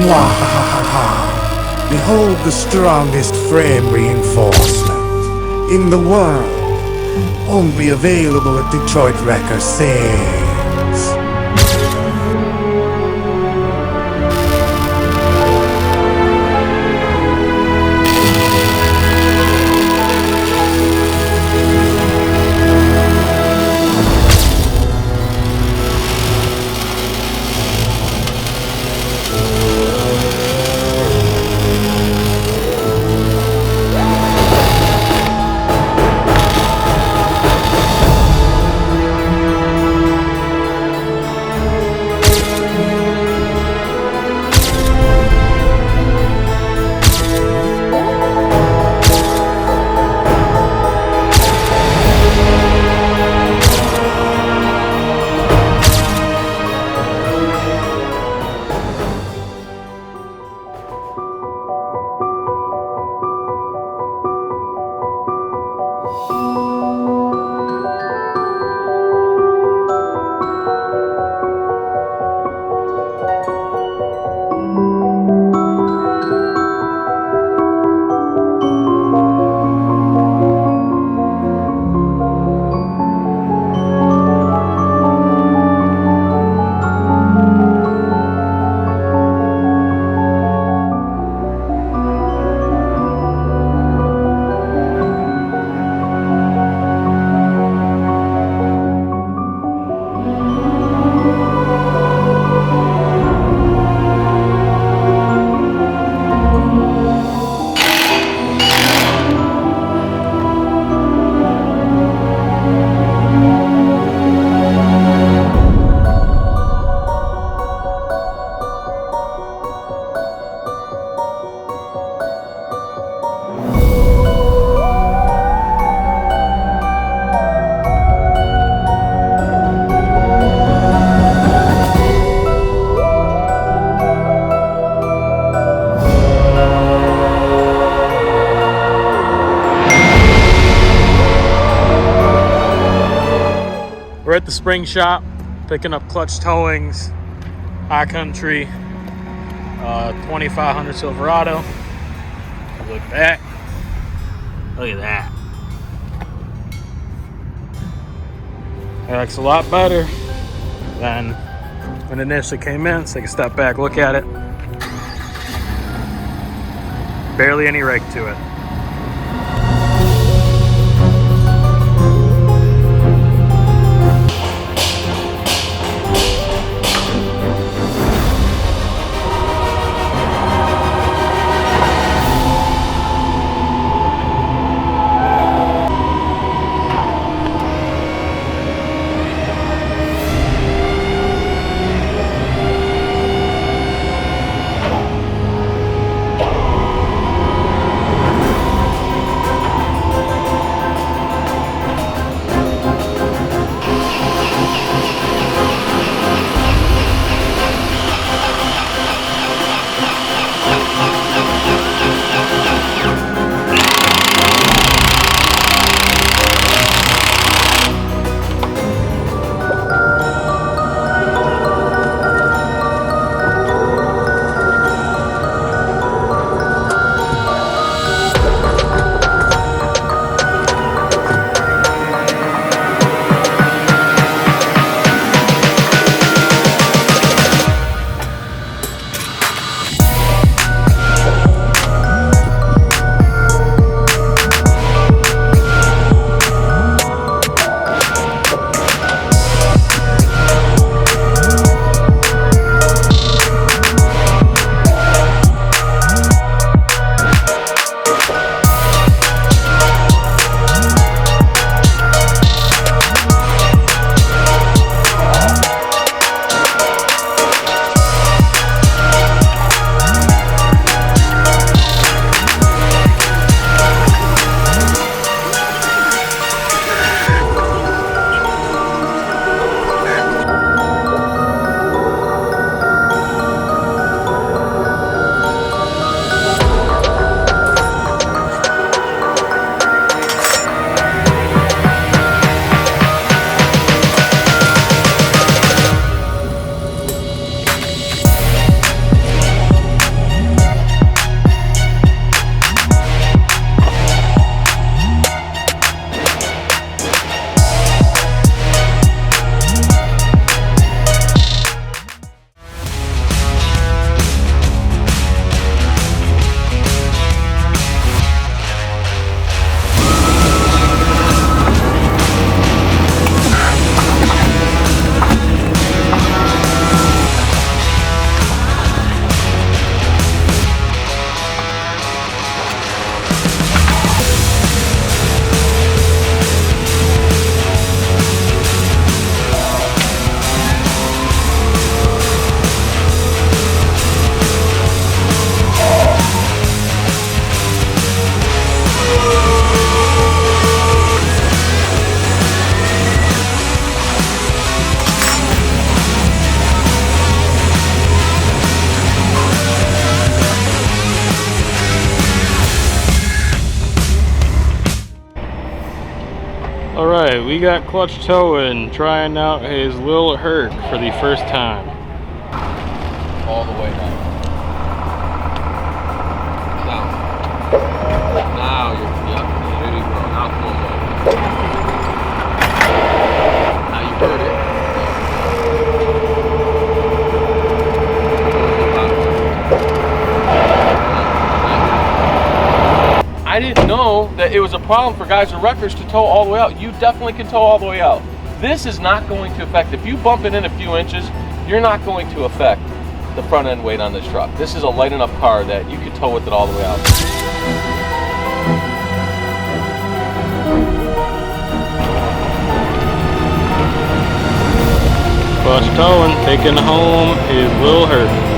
Mwahaha! Behold the strongest frame reinforcement in the world. Only available at Detroit Wrecker Sales. We're at the spring shop, picking up clutch towings, high country, 2500 Silverado. Look at that. Look at that. That looks a lot better than when it initially came in. Let's take a step back, look at it. Barely any rake to it. Alright, we got Clutch Towing trying out his little Herc for the first time. All the way down. Now you're, yep, there you go. Now close up. Now you heard it. I didn't know that it was a problem for guys with wreckers to tow all the way out. You definitely can tow all the way out. This is not going to affect, if you bump it in a few inches, you're not going to affect the front end weight on this truck. This is a light enough car that you can tow with it all the way out. Clutch Towing taking home his little Herc.